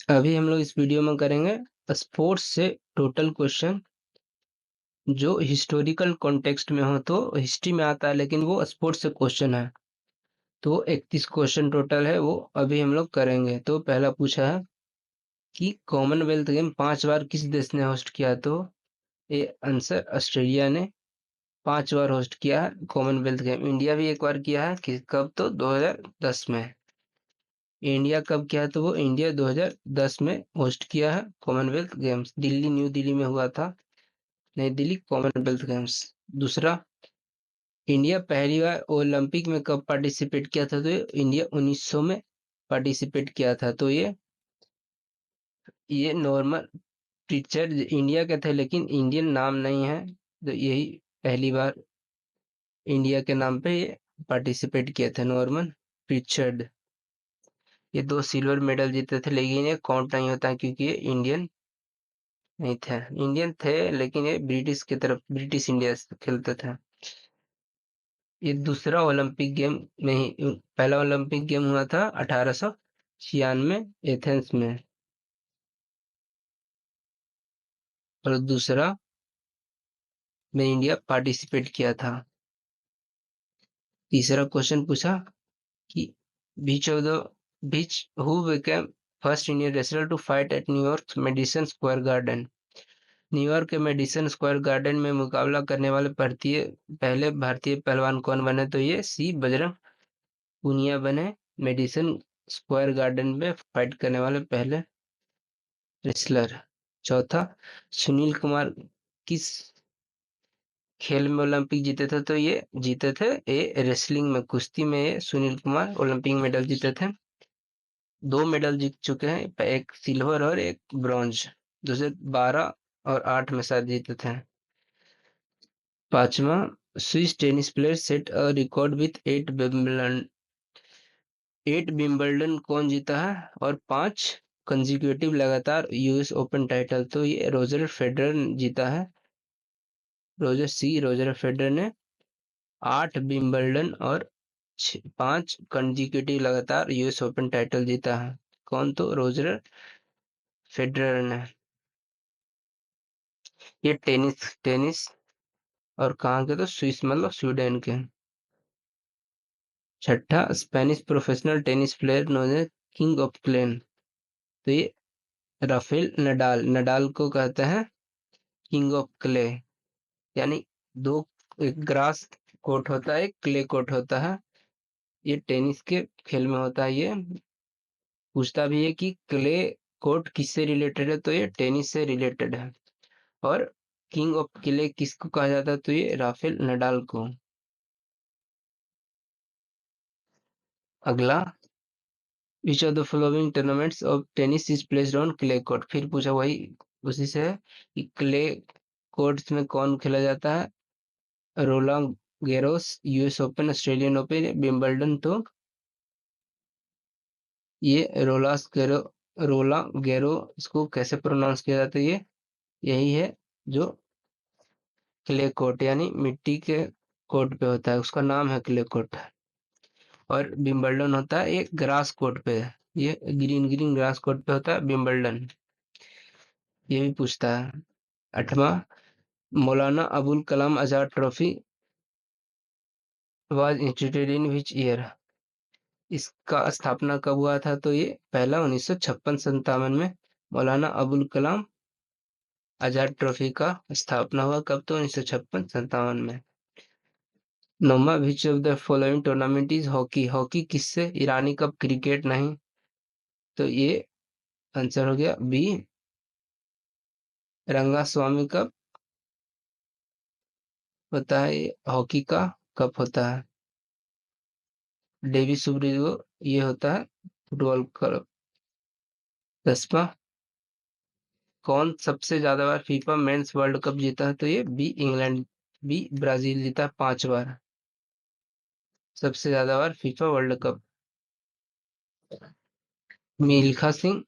अभी हम लोग इस वीडियो में करेंगे स्पोर्ट्स से टोटल क्वेश्चन जो हिस्टोरिकल कॉन्टेक्स्ट में हो, तो हिस्ट्री में आता है लेकिन वो स्पोर्ट्स से क्वेश्चन है। तो 31 क्वेश्चन टोटल है, वो अभी हम लोग करेंगे। तो पहला पूछा है कि कॉमनवेल्थ गेम 5 बार किस देश ने होस्ट किया? तो ये आंसर ऑस्ट्रेलिया ने 5 बार होस्ट किया है कॉमनवेल्थ गेम। इंडिया भी एक बार किया है कि कब? तो 2010 में। इंडिया कब किया है? तो वो इंडिया 2010 में होस्ट किया है Commonwealth games. Delhi, new Delhi में हुआ था, नई दिल्ली कॉमनवेल्थ गेम्स। दूसरा, इंडिया पहली बार ओलंपिक में कब पार्टिसिपेट किया था? तो इंडिया 1900 में पार्टिसिपेट किया था। तो ये नॉर्मल टीचर इंडिया के थे लेकिन इंडियन नाम नहीं है, तो यही पहली बार इंडिया के नाम पे ये पार्टिसिपेट किए थे, नॉर्मन रिचर्ड। ये 2 सिल्वर मेडल जीते थे लेकिन ये काउंट नहीं होता क्योंकि ये इंडियन नहीं थे। इंडियन थे लेकिन ये ब्रिटिश की तरफ, ब्रिटिश इंडिया से खेलते थे। ये दूसरा ओलंपिक गेम में ही, पहला ओलंपिक गेम हुआ था 1896 एथेंस में, और दूसरा में इंडिया पार्टिसिपेट किया था। तीसरा क्वेश्चन पूछा कि which of the which who became first Indian wrestler to fight at New York Madison Square Garden? New York के मेडिसन स्क्वायर गार्डन में मुकाबला करने वाले पहले भारतीय पहलवान कौन बने? तो ये सी बजरंग पूनिया बने मेडिसन स्क्वायर गार्डन में फाइट करने वाले पहले रेसलर। चौथा, सुनील कुमार किस खेल में ओलंपिक जीते थे? तो ये जीते थे रेसलिंग में, कुश्ती में ये सुनील कुमार ओलंपिक मेडल जीते थे। 2 मेडल जीत चुके हैं, एक सिल्वर और एक ब्रॉन्ज। दूसरे 12 और 8 में शायद जीते थे। पांचवा, Swiss tennis player set a record with 8 Wimbledon कौन जीता है? और 5 कंजिक्यूटिव लगातार यूएस ओपन टाइटल? तो ये रोजर फेडरर जीता है। रोजर फेडरर ने 8 विंबलडन और 5 कंजिक्यूटिव लगातार यूएस ओपन टाइटल जीता है। कौन? तो रोजर फेडरर ने। ये टेनिस टेनिस और कहाँ के? तो स्विस मतलब स्वीडन के। छठा, Spanish professional tennis player known as king of clay? तो ये राफेल नडाल, नडाल को कहते हैं किंग ऑफ क्ले। यानी दो, एक ग्रास कोर्ट होता है, एक क्ले कोर्ट होता है। ये टेनिस के खेल में होता है। ये पूछता भी है कि क्ले कोर्ट किससे रिलेटेड है? तो ये टेनिस से रिलेटेड है। और किंग ऑफ क्ले किसको कहा जाता है? तो ये राफेल नडाल को। अगला, which of the following tournaments of tennis is placed on clay court? फिर पूछा वही, उसी से है कि क्ले कोर्ट्स में कौन खेला जाता है? Roland Garros, US open, Australian open, Wimbledon? तो ये रोला गैरो, इसको कैसे प्रोनाउंस किया जाता है? ये यही है जो क्ले कोर्ट यानी मिट्टी के कोर्ट पे होता है, उसका नाम है क्ले कोर्ट। और विंबलडन होता है एक ग्रास कोर्ट पे, ये ग्रीन ग्रीन ग्रास कोर्ट पे होता है विंबलडन। ये भी पूछता है। आठवां, Maulana Abul Kalam Azad trophy was instituted in which year? इसका स्थापना कब हुआ था? तो ये पहला 1956-57 में मौलाना अबुल कलाम आजाद ट्रॉफी का स्थापना हुआ। कब? तो 1956-57 में। नौवां, which of the following tournament is hockey? Hockey किससे? ईरानी कप, क्रिकेट नहीं। तो ये आंसर हो गया बी, रंगास्वामी कप होता है। हॉकी का कप होता है। डेवी सुब्रियो, ये होता है फुटबॉल कप। 10वां, कौन सबसे ज्यादा बार फीफा मेंस वर्ल्ड कप जीता है? तो ये बी, इंग्लैंड। बी, ब्राजील जीता है 5 बार, सबसे ज्यादा बार FIFA world cup. Milkha Singh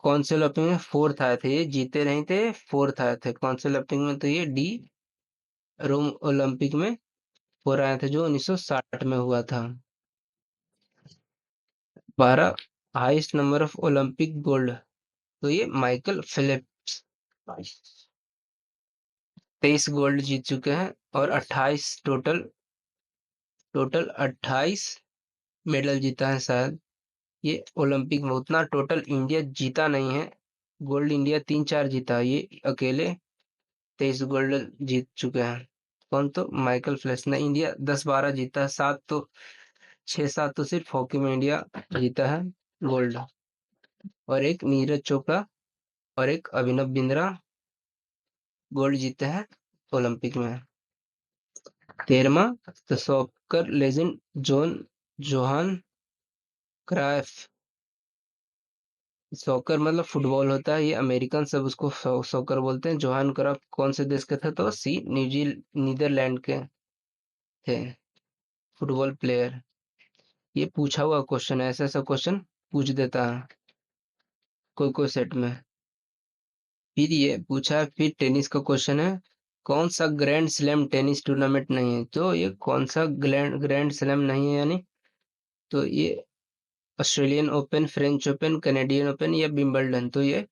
कौन से ओलंपिक में फोर्थ आए थे? ये जीते नहीं थे, फोर्थ आए थे। कौन से ओलंपिक में? तो ये डी, रोम ओलंपिक में फोर आए थे जो 1960 में हुआ था। 12, highest number of Olympic gold, तो ये माइकल फिलिप्स 23 गोल्ड जीत चुके हैं और 28 टोटल 28 मेडल जीता है शायद ये ओलंपिक में। उतना टोटल इंडिया जीता नहीं है, गोल्ड इंडिया 3-4 जीता है, ये अकेले 23 गोल्ड जीत चुके हैं। कौन? तो माइकल फेल्प्स ने। इंडिया 10-12 जीता है, 6-7 तो सिर्फ हॉकी में इंडिया जीता है गोल्ड। और एक नीरज चोपड़ा और एक अभिनव बिंद्रा गोल्ड जीते हैं ओलंपिक में। 13वां तो soccer legend Johan Cruyff. Soccer मतलब फुटबॉल होता है, ये अमेरिकन सब उसको सॉकर बोलते हैं। जोहान क्राइफ कौन से देश के थे? तो नीदरलैंड के थे फुटबॉल प्लेयर। ये पूछा हुआ क्वेश्चन है, ऐसा ऐसा क्वेश्चन पूछ देता है कोई कोई सेट में। फिर ये पूछा है, फिर टेनिस का क्वेश्चन है, कौन सा ग्रैंड स्लैम टेनिस टूर्नामेंट नहीं है? तो ये कौन सा ग्रैंड स्लैम नहीं है यानी, तो ये Australian open, French open, Canadian open या विंबलडन। तो ये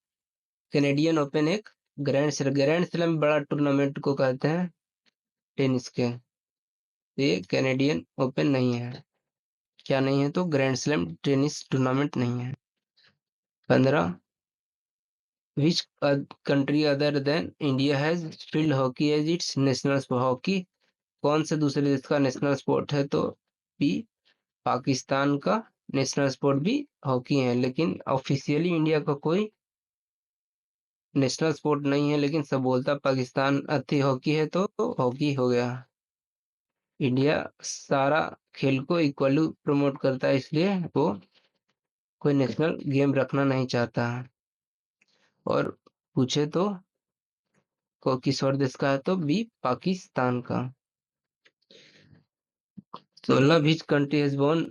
कैनेडियन ओपन एक ग्रैंड स्लैम बड़ा टूर्नामेंट को कहते हैं टेनिस के। तो ये कैनेडियन ओपन नहीं है। क्या नहीं है? तो ग्रैंड स्लैम टेनिस टूर्नामेंट नहीं है। 15 which country other than India has field hockey as its national sport? Hockey कौन से दूसरे देश का नेशनल स्पोर्ट है? तो बी पाकिस्तान का नेशनल स्पोर्ट भी हॉकी है, लेकिन ऑफिशियली इंडिया का कोई नेशनल स्पोर्ट नहीं है, लेकिन सब बोलता पाकिस्तान अति हॉकी है तो हॉकी हो गया। इंडिया सारा खेल को इक्वली प्रमोट करता है, इसलिए वो कोई नेशनल गेम रखना नहीं चाहता। और पूछे तो किस और देश का है? तो बी पाकिस्तान का। 16 which country has won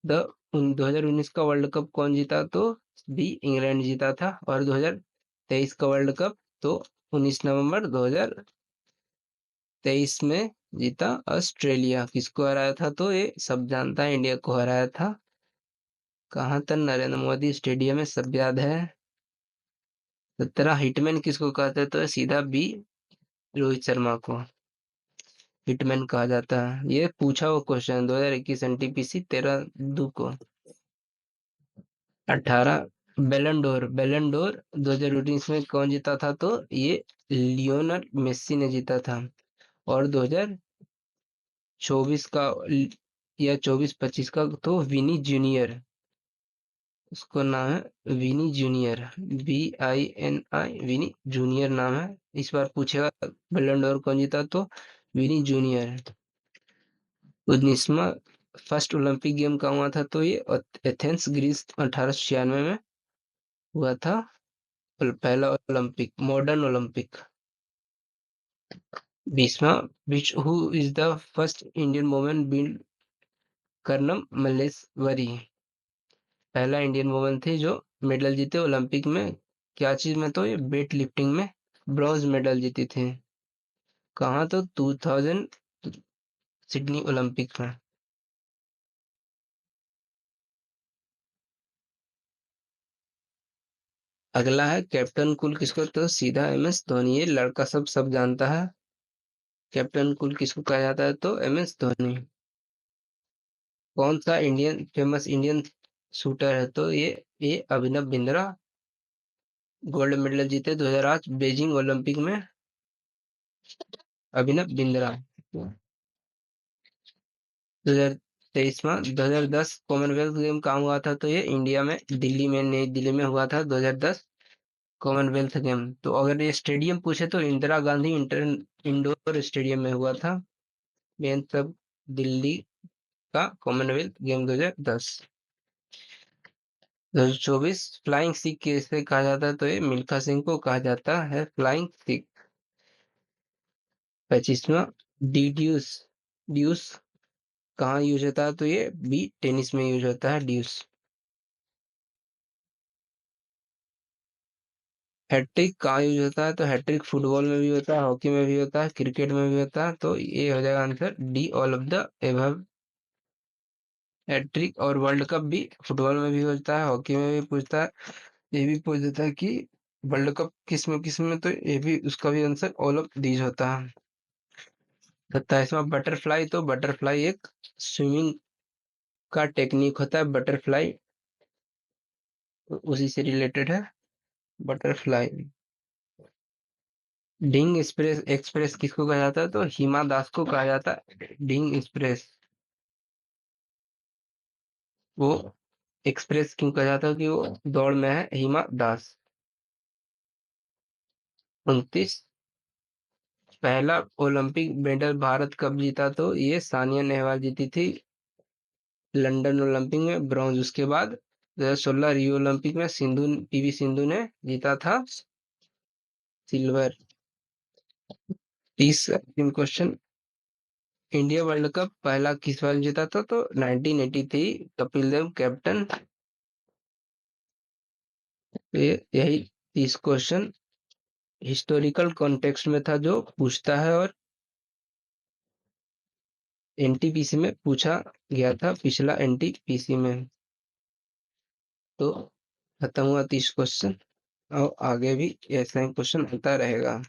the 2019 का वर्ल्ड कप कौन जीता? तो बी इंग्लैंड जीता था। और 2023 का वर्ल्ड कप तो 19 नवंबर 2023 में जीता ऑस्ट्रेलिया। किसको हराया था? तो ये सब जानता है, इंडिया को हराया था। कहाँ था? नरेंद्र मोदी स्टेडियम में, सब याद है। 17 हिटमैन किसको कहते हैं? तो सीधा बी रोहित शर्मा को हिटमैन कहा जाता है। ये पूछा हुआ क्वेश्चन 2021 एनटीपीसी 13/2 को। 18 बैलन डोर 2019 में कौन जीता था? तो ये लियोनल मेसी ने जीता था। और 2024 का या 24-25 का तो विनी जूनियर, उसको नाम है विनी जूनियर, BINI, विनी जूनियर नाम है। इस बार पूछेगा बैलन डोर कौन जीता? तो विनी जूनियर। 19वां फर्स्ट ओलंपिक गेम कहाँ हुआ था? तो ये एथेंस ग्रीस 1896 में हुआ था पहला ओलंपिक, मॉडर्न ओलंपिक। 20वां which who is the first Indian women build Karnam Malleswari. पहला इंडियन वुमेन थी जो मेडल जीते ओलंपिक में। क्या चीज में? तो ये वेट लिफ्टिंग में ब्रॉन्ज मेडल जीती थी। कहाँ? तो 2000 सिडनी ओलंपिक में। अगला है कैप्टन कूल किसको? तो सीधा MS धोनी। ये लड़का सब जानता है। कैप्टन कूल किसको कहा जाता है? तो MS धोनी। कौन सा फेमस इंडियन शूटर है? तो ये अभिनव बिंद्रा गोल्ड मेडल जीते 2008 बीजिंग ओलंपिक में। अभिनव बिंद्रा। 2023 में 2010 कॉमनवेल्थ गेम कहाँ हुआ था? तो ये इंडिया में, दिल्ली में, नई दिल्ली में हुआ था 2010 कॉमनवेल्थ गेम। तो अगर ये स्टेडियम पूछे तो इंदिरा गांधी इंडोर स्टेडियम में हुआ था मेन सब, दिल्ली का कॉमनवेल्थ गेम 2010। 2024 फ्लाइंग सिख किसे कहा जाता है? तो ये मिल्खा सिंह को कहा जाता है फ्लाइंग सिख। 25वां ड्यूस ड्यूस कहाँ यूज होता है? तो ये बी टेनिस में यूज होता है ड्यूस। हैट्रिक कहाँ यूज होता है? तो हैट्रिक फुटबॉल में भी होता है, हॉकी में भी होता है, क्रिकेट में भी होता है। तो ये हो जाएगा answer D all of the above. Hattrick और वर्ल्ड कप भी फुटबॉल में भी होता है, हॉकी में भी पूछता है, ये भी पूछ देता है कि वर्ल्ड कप किस में, तो ये भी उसका भी आंसर ऑल ऑफ दीज होता है। 27वां बटरफ्लाई, तो बटरफ्लाई एक स्विमिंग का टेक्निक होता है, बटरफ्लाई उसी से रिलेटेड है बटरफ्लाई। डिंग एक्सप्रेस एक्सप्रेस किसको कहा जाता है, तो हिमा दास को कहा जाता है डिंग एक्सप्रेस। वो एक्सप्रेस क्यों कहा जाता है कि वो दौड़ में है हिमा दास। 29, पहला ओलंपिक मेडल भारत कब जीता, तो ये सानिया नेहवाल जीती थी लंदन ओलंपिक में ब्रॉन्ज। उसके बाद 2016 रियो ओलंपिक में पीवी सिंधु ने जीता था सिल्वर। 30 अंतिम क्वेश्चन, इंडिया वर्ल्ड कप पहला किस बार जीता था, तो 1983 कपिल देव कैप्टन। यही 30 क्वेश्चन हिस्टोरिकल कॉन्टेक्स्ट में था जो पूछता है, और एनटीपीसी में पूछा गया था पिछला एनटीपीसी में। तो खत्म हुआ 30 क्वेश्चन, और आगे भी ऐसा ही क्वेश्चन आता रहेगा।